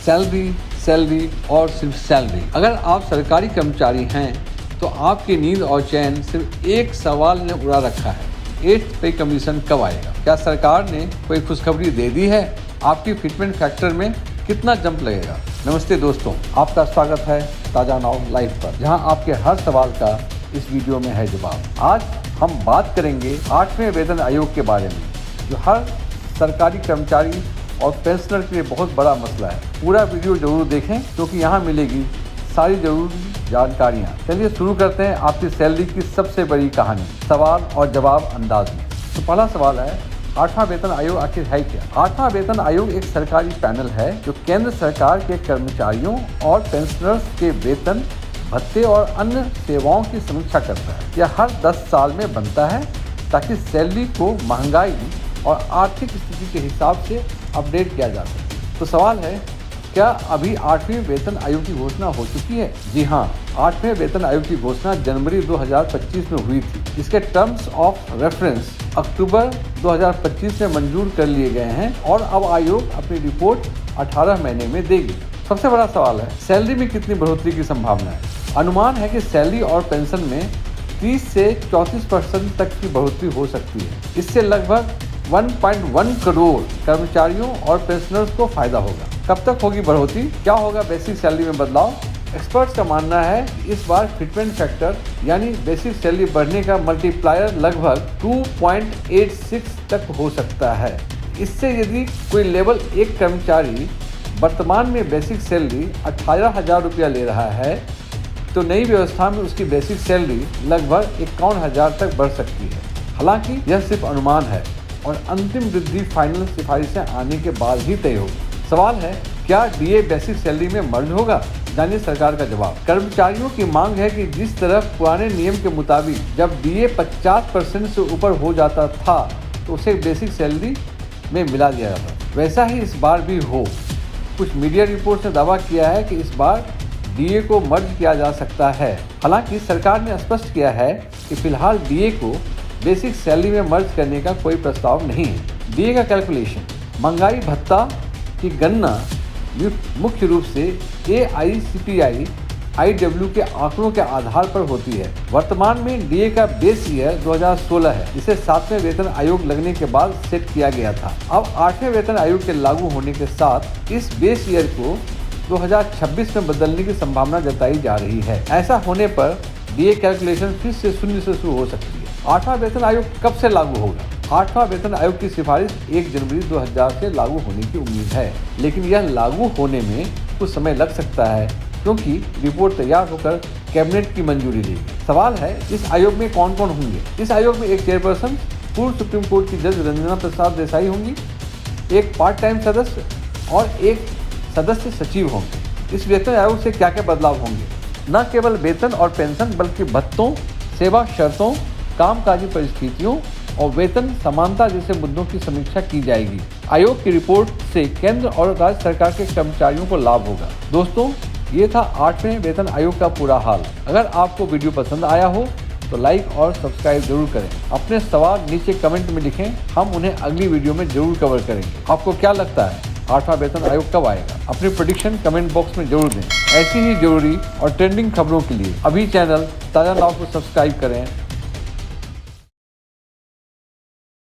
Salary, salary और सिर्फ salary. अगर आप सरकारी कर्मचारी हैं तो आपकी नींद और चैन सिर्फ एक सवाल ने उड़ा रखा है, 8th पे कमीशन कब आएगा? क्या सरकार ने कोई खुशखबरी दे दी है? आपकी फिटमेंट फैक्टर में कितना जंप लगेगा? नमस्ते दोस्तों, आपका स्वागत है ताज़ा नाव लाइव पर, जहां आपके हर सवाल का इस वीडियो में है जवाब। आज हम बात करेंगे 8वें वेतन आयोग के बारे में, जो हर सरकारी कर्मचारी और पेंशनर के लिए बहुत बड़ा मसला है। पूरा वीडियो जरूर देखें क्योंकि यहाँ मिलेगी सारी जरूरी जानकारियाँ। चलिए शुरू करते हैं आपकी सैलरी की सबसे बड़ी कहानी, सवाल और जवाब अंदाज में। तो पहला सवाल है, 8वां वेतन आयोग आखिर है क्या? 8वां वेतन आयोग एक सरकारी पैनल है जो केंद्र सरकार के कर्मचारियों और पेंशनर्स के वेतन, भत्ते और अन्य सेवाओं की समीक्षा करता है। यह हर 10 साल में बनता है ताकि सैलरी को महंगाई और आर्थिक स्थिति के हिसाब से अपडेट किया जा सके। तो सवाल है, क्या अभी 8वें वेतन आयोग की घोषणा हो चुकी है? जी हाँ, 8वें वेतन आयोग की घोषणा जनवरी 2025 में हुई थी। इसके टर्म्स ऑफ रेफरेंस अक्टूबर 2025 में मंजूर कर लिए गए हैं और अब आयोग अपनी रिपोर्ट 18 महीने में देगी। सबसे बड़ा सवाल है, सैलरी में कितनी बढ़ोतरी की संभावना है? अनुमान है कि सैलरी और पेंशन में 30 से 34% तक की बढ़ोतरी हो सकती है। इससे लगभग 1.1 करोड़ कर्मचारियों और पेंशनर्स को फायदा होगा। कब तक होगी बढ़ोतरी? क्या होगा बेसिक सैलरी में बदलाव? एक्सपर्ट्स का मानना है कि इस बार फिटमेंट फैक्टर यानी बेसिक सैलरी बढ़ने का मल्टीप्लायर लगभग 2.86 तक हो सकता है। इससे यदि कोई लेवल 1 कर्मचारी वर्तमान में बेसिक सैलरी 18,000 रुपया ले रहा है तो नई व्यवस्था में उसकी बेसिक सैलरी लगभग 51,000 तक बढ़ सकती है। हालांकि यह सिर्फ अनुमान है और अंतिम वृद्धि फाइनल सिफारिशें आने के बाद ही तय होगी। सवाल है, क्या डीए बेसिक सैलरी में मर्ज होगा? जानिए सरकार का जवाब। कर्मचारियों की मांग है कि जिस तरह पुराने नियम के मुताबिक जब डीए 50% से ऊपर हो जाता था तो उसे बेसिक सैलरी में मिला दिया जाता, वैसा ही इस बार भी हो। कुछ मीडिया रिपोर्ट्स ने दावा किया है कि इस बार डीए को मर्ज किया जा सकता है। हालांकि सरकार ने स्पष्ट किया है कि फिलहाल डीए को बेसिक सैलरी में मर्ज करने का कोई प्रस्ताव नहीं है। डीए का कैलकुलेशन, महंगाई भत्ता की गणना मुख्य रूप से AICPI IW के आंकड़ों के आधार पर होती है। वर्तमान में डीए का बेस ईयर 2016 है, जिसे 7वें वेतन आयोग लगने के बाद सेट किया गया था। अब 8वें वेतन आयोग के लागू होने के साथ इस बेस ईयर को 2026 में बदलने की संभावना जताई जा रही है। ऐसा होने पर डीए कैलकुलेशन फिर से शून्य से शुरू हो सकती है। 8वां वेतन आयोग कब से लागू होगा? 8वां वेतन आयोग की सिफारिश 1 जनवरी 2000 से लागू होने की उम्मीद है, लेकिन यह लागू होने में कुछ समय लग सकता है क्योंकि रिपोर्ट तैयार होकर कैबिनेट की मंजूरी लेगी। सवाल है, इस आयोग में कौन कौन होंगे? इस आयोग में एक चेयरपर्सन पूर्व सुप्रीम कोर्ट की जज रंजना प्रसाद देसाई होंगी, एक पार्ट टाइम सदस्य और एक सदस्य सचिव होंगे। इस वेतन आयोग से क्या क्या बदलाव होंगे? न केवल वेतन और पेंशन बल्कि भत्तों, सेवा शर्तों, कामकाजी परिस्थितियों और वेतन समानता जैसे मुद्दों की समीक्षा की जाएगी। आयोग की रिपोर्ट से केंद्र और राज्य सरकार के कर्मचारियों को लाभ होगा। दोस्तों, ये था 8वें वेतन आयोग का पूरा हाल। अगर आपको वीडियो पसंद आया हो तो लाइक और सब्सक्राइब जरूर करें। अपने सवाल नीचे कमेंट में लिखें, हम उन्हें अगली वीडियो में जरूर कवर करेंगे। आपको क्या लगता है 8वां वेतन आयोग कब आएगा? अपनी प्रेडिक्शन कमेंट बॉक्स में जरूर दें। ऐसी ही जरूरी और ट्रेंडिंग खबरों के लिए अभी चैनल ताज़ा नाव को सब्सक्राइब करें